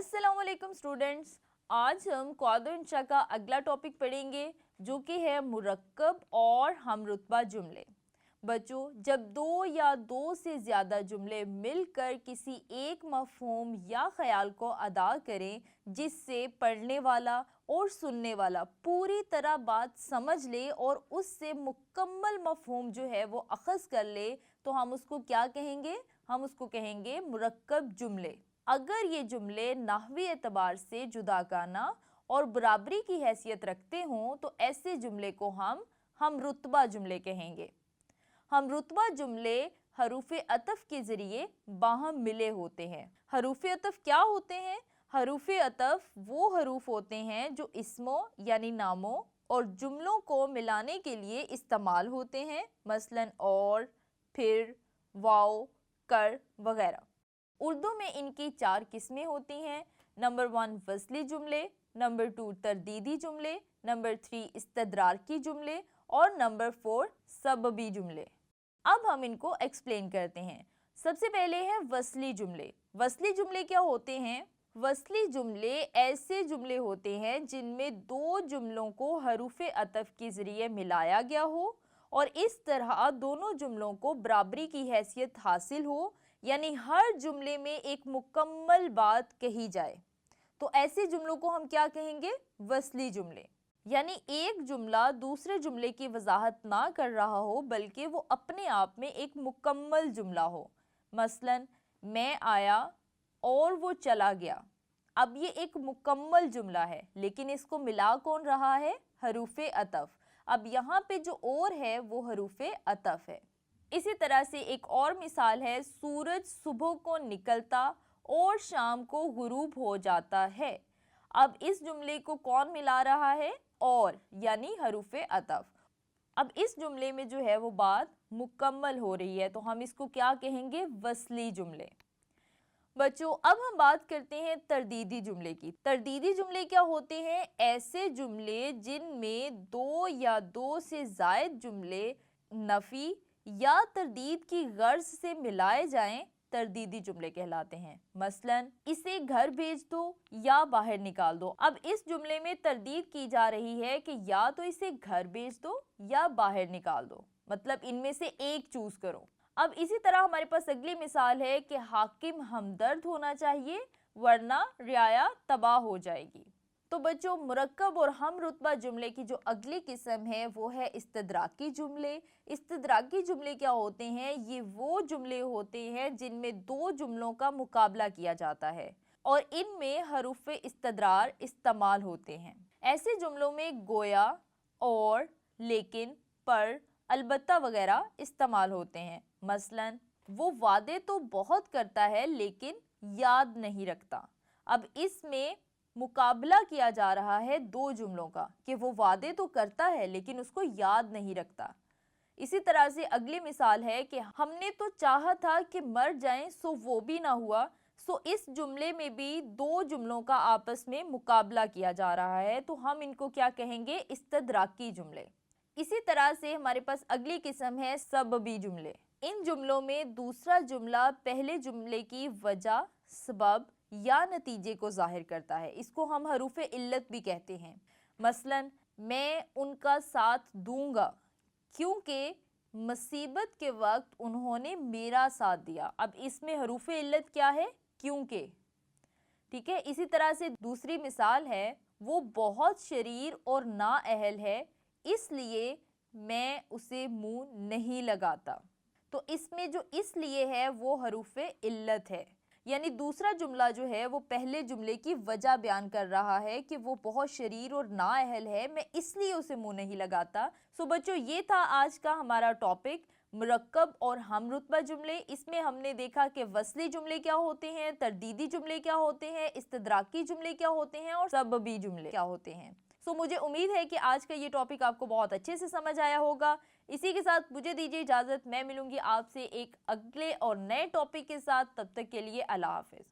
अस्सलाम वालेकुम स्टूडेंट्स। आज हम क्वादर इंशा का अगला टॉपिक पढ़ेंगे जो कि है मुरक्कब और हमरुतबा जुमले। बच्चों, जब दो या दो से ज़्यादा जुमले मिलकर किसी एक मफ़हूम या ख़याल को अदा करें जिससे पढ़ने वाला और सुनने वाला पूरी तरह बात समझ ले और उससे मुकम्मल मफ़हूम जो है वो अख़ज़ कर ले, तो हम उसको क्या कहेंगे? हम उसको कहेंगे मुरक्कब जुमले। अगर ये जुमले नाहवी एतबार से जुदागाना और बराबरी की हैसियत रखते हों तो ऐसे जुमले को हम रुतबा जुमले कहेंगे। हम रुतबा जुमले हरूफ अतफ के ज़रिए बाहम मिले होते हैं। हरूफ अतफ क्या होते हैं? हरूफ अतफ वो हरूफ होते हैं जो इस्मों यानी नामों और जुमलों को मिलाने के लिए इस्तेमाल होते हैं, मसलन और, फिर, वाओ, कर वगैरह। उर्दू में इनकी 4 किस्में होती हैं। नंबर 1 वस्ली जुमले, नंबर 2 तरदीदी जुमले, नंबर 3 इस्तदराकी जुमले और नंबर 4 सबबी जुमले। अब हम इनको एक्सप्लेन करते हैं। सबसे पहले है वस्ली जुमले। वस्ली जुमले क्या होते हैं? वस्ली जुमले ऐसे जुमले होते हैं जिनमें दो जुमलों को हरूफ अतफ के ज़रिए मिलाया गया हो और इस तरह दोनों जुमलों को बराबरी की हैसियत हासिल हो, यानी हर जुमले में एक मुकम्मल बात कही जाए। तो ऐसे जुमलों को हम क्या कहेंगे? वस्ली जुमले। यानी एक जुमला दूसरे जुमले की वजाहत ना कर रहा हो बल्कि वो अपने आप में एक मुकम्मल जुमला हो। मसलन मैं आया और वो चला गया। अब ये एक मुकम्मल जुमला है, लेकिन इसको मिला कौन रहा है? हरूफ अतफ। अब यहाँ पे जो और है वो हरूफ अतफ है। इसी तरह से एक और मिसाल है, सूरज सुबह को निकलता और शाम को गुरूब हो जाता है। अब इस जुमले को कौन मिला रहा है? और, यानी हरूफ अतफ। अब इस जुमले में जो है वो बात मुकम्मल हो रही है, तो हम इसको क्या कहेंगे? वस्ली जुमले। बच्चों, अब हम बात करते हैं तरदीदी जुमले की। तरदीदी जुमले क्या होते हैं? ऐसे जुमले जिनमें दो या दो से ज़ायद जुमले नफ़ी या तरदीद की गर्ज से मिलाए जाएं, तरदीदी जुमले कहलाते हैं। मसलन इसे घर भेज दो या बाहर निकाल दो। अब इस जुमले में तरदीद की जा रही है कि या तो इसे घर भेज दो या बाहर निकाल दो, मतलब इनमें से एक चूज करो। अब इसी तरह हमारे पास अगली मिसाल है कि हाकिम हमदर्द होना चाहिए वरना रियाया तबाह हो जाएगी। तो बच्चों, मुरक्कब और हम रुतबा जुमले की जो अगली किस्म है वो है इस्तदराकी जुमले। इस्तदराकी जुमले क्या होते हैं? ये वो जुमले होते हैं जिनमें दो जुमलों का मुकाबला किया जाता है और इनमें हरूफ इस्तदरार इस्तेमाल होते हैं। ऐसे जुमलों में गोया, और, लेकिन, पर, अलबत्ता वगैरह इस्तेमाल होते हैं। मसलन वो वादे तो बहुत करता है लेकिन याद नहीं रखता। अब इसमें मुकाबला किया जा रहा है दो जुमलों का कि वो वादे तो करता है लेकिन उसको याद नहीं रखता। इसी तरह से अगली मिसाल है कि हमने तो चाहा था कि मर जाएं सो वो भी ना हुआ। सो इस जुमले में भी दो जुमलों का आपस में मुकाबला किया जा रहा है, तो हम इनको क्या कहेंगे? इस्तदराकी जुमले। इसी तरह से हमारे पास अगली किस्म है सबबी जुमले। इन जुमलों में दूसरा जुमला पहले जुमले की वजह, सबब या नतीजे को जाहिर करता है। इसको हम हरूफ इल्लत भी कहते हैं। मसलन मैं उनका साथ दूंगा क्योंकि मुसीबत के वक्त उन्होंने मेरा साथ दिया। अब इसमें हरूफ इल्लत क्या है? क्योंकि। ठीक है। इसी तरह से दूसरी मिसाल है, वो बहुत शरीर और नाअहल है इसलिए मैं उसे मुंह नहीं लगाता। तो इसमें जो इसलिए है वो हरूफ इल्लत है, यानी दूसरा जुमला जो है वो पहले जुमले की वजह बयान कर रहा है कि वो बहुत शरीर और नाअहल है, मैं इसलिए उसे मुंह नहीं लगाता। सो बच्चों, ये था आज का हमारा टॉपिक, मुरक्कब और हम रुतबा जुमले। इसमें हमने देखा कि वस्ली जुमले क्या होते हैं, तरदीदी जुमले क्या होते हैं, इस्तदराकी जुमले क्या होते हैं और सबबी जुमले क्या होते हैं। सो मुझे उम्मीद है कि आज का ये टॉपिक आपको बहुत अच्छे से समझ आया होगा। इसी के साथ मुझे दीजिए इजाज़त, मैं मिलूंगी आपसे एक अगले और नए टॉपिक के साथ। तब तक के लिए अल्लाह हाफिज़।